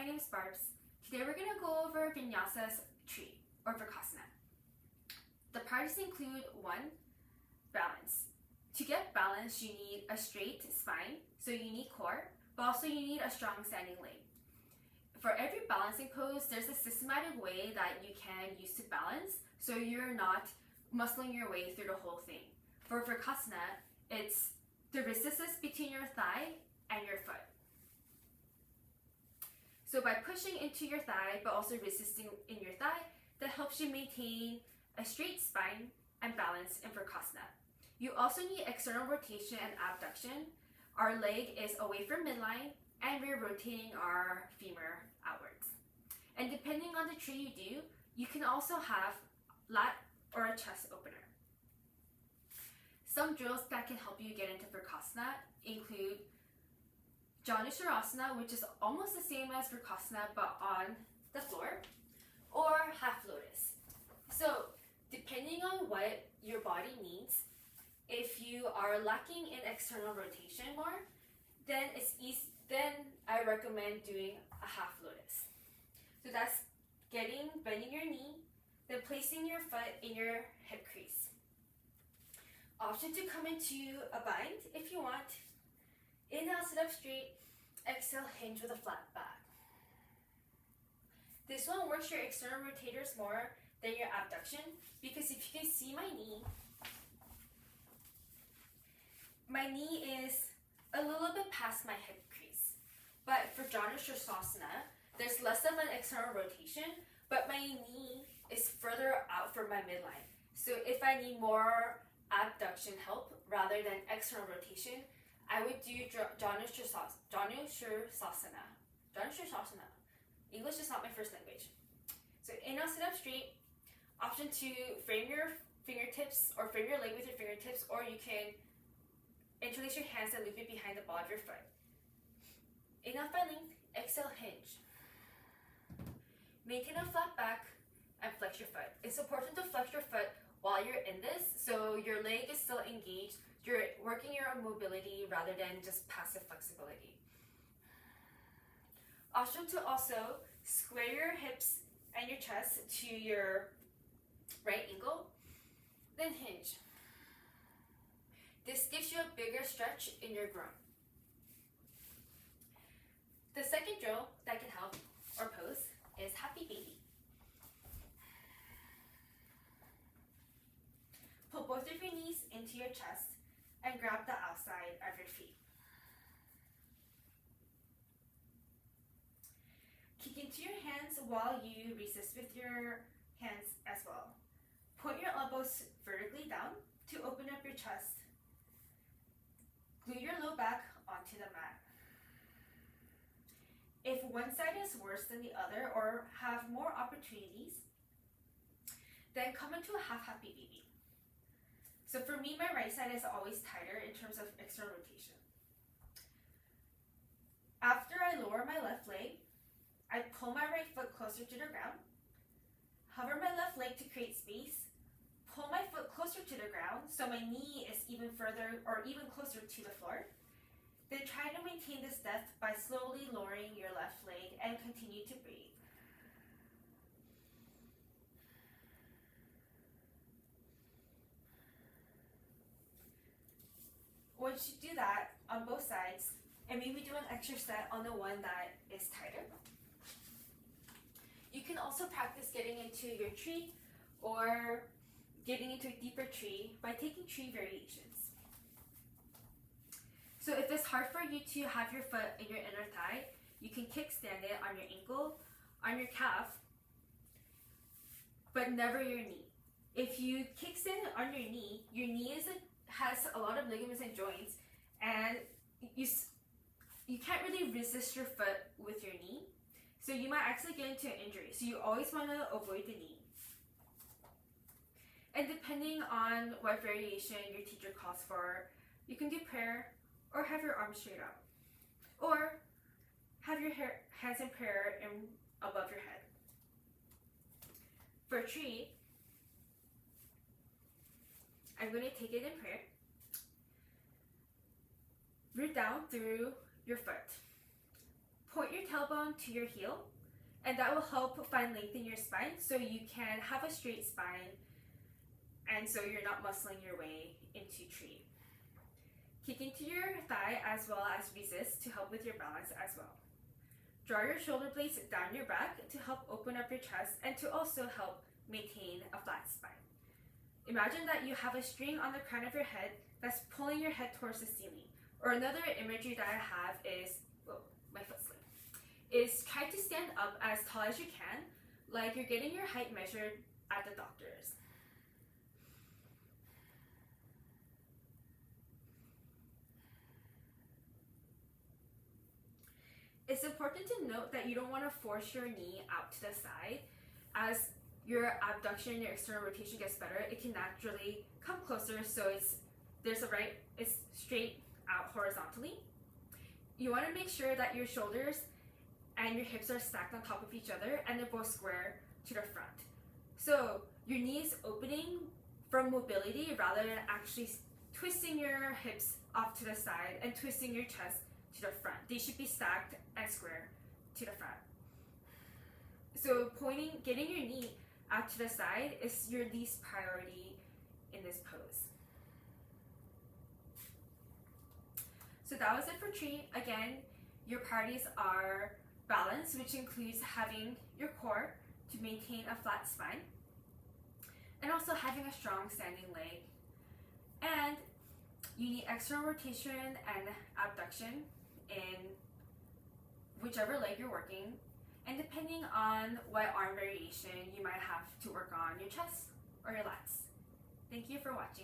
my name is Barbs. Today we're going to go over Vinyas's tree or vrksasana. The parts include 1. Balance. To get balance, you need a straight spine, so you need core, but also you need a strong standing leg. For every balancing pose, there's a systematic way that you can use to balance, so you're not muscling your way through the whole thing. For vrksasana, it's the resistance between your thigh and your foot. So by pushing into your thigh, but also resisting in your thigh, that helps you maintain a straight spine and balance in vrksasana. You also need external rotation and abduction. Our leg is away from midline, and we're rotating our femur outwards. And depending on the tree you do, you can also have lat or a chest opener. Some drills that can help you get into vrksasana include asana, which is almost the same as vrksasana but on the floor, or half lotus. So depending on what your body needs, if you are lacking in external rotation more, then I recommend doing a half lotus. So that's bending your knee, then placing your foot in your hip crease. Option to come into a bind if you want. Inhale, sit up straight. Exhale, hinge with a flat back. This one works your external rotators more than your abduction, because if you can see my knee is a little bit past my hip crease. But for vrksasana, there's less of an external rotation, but my knee is further out from my midline. So if I need more abduction help rather than external rotation, I would do vrksasana. English is not my first language. So inhale, sit up straight. Option to frame your fingertips or frame your leg with your fingertips, or you can interlace your hands and loop it behind the ball of your foot. Inhale, find length. Exhale, hinge. Maintain a flat back and flex your foot. It's important to flex your foot while you're in this, so your leg is still engaged. You're working your mobility rather than just passive flexibility. Option to also square your hips and your chest to your right ankle, then hinge. This gives you a bigger stretch in your groin. The second drill that can help or pose is happy baby. Pull both of your knees into your chest and grab the outside of your feet. Kick into your hands while you resist with your hands as well. Point your elbows vertically down to open up your chest. Glue your low back onto the mat. If one side is worse than the other or have more opportunities, then come into a half happy baby. So for me, my right side is always tighter in terms of external rotation. After I lower my left leg, I pull my right foot closer to the ground, hover my left leg to create space, pull my foot closer to the ground so my knee is even further or even closer to the floor. Then try to maintain this depth by slowly lowering your left leg and continue to breathe. Once you do that on both sides, and maybe do an extra set on the one that is tighter, you can also practice getting into your tree or getting into a deeper tree by taking tree variations. So if it's hard for you to have your foot in your inner thigh, you can kickstand it on your ankle, on your calf, but never your knee. If you kickstand it on your knee has a lot of ligaments and joints, and you can't really resist your foot with your knee, so you might actually get into an injury. So you always want to avoid the knee. And depending on what variation your teacher calls for, you can do prayer or have your arms straight out, or have your hands in prayer and above your head. For tree, I'm going to take it in prayer. Root down through your foot. Point your tailbone to your heel, and that will help lengthen your spine so you can have a straight spine and so you're not muscling your way into tree. Kick into your thigh as well as resist to help with your balance as well. Draw your shoulder blades down your back to help open up your chest and to also help maintain a flat spine. Imagine that you have a string on the crown of your head that's pulling your head towards the ceiling. Or another imagery that I have is, my foot slipped, is try to stand up as tall as you can, like you're getting your height measured at the doctor's. It's important to note that you don't want to force your knee out to the side. As your abduction, your external rotation gets better, it can naturally come closer so it's straight out horizontally. You want to make sure that your shoulders and your hips are stacked on top of each other and they're both square to the front. So your knee is opening for mobility rather than actually twisting your hips off to the side and twisting your chest to the front. They should be stacked and square to the front. So getting your knee out to the side is your least priority in this pose. So that was it for tree. Again, your priorities are balance, which includes having your core to maintain a flat spine, and also having a strong standing leg. And you need external rotation and abduction in whichever leg you're working, and depending on what arm variation, you might have to work on your chest or your lats. Thank you for watching.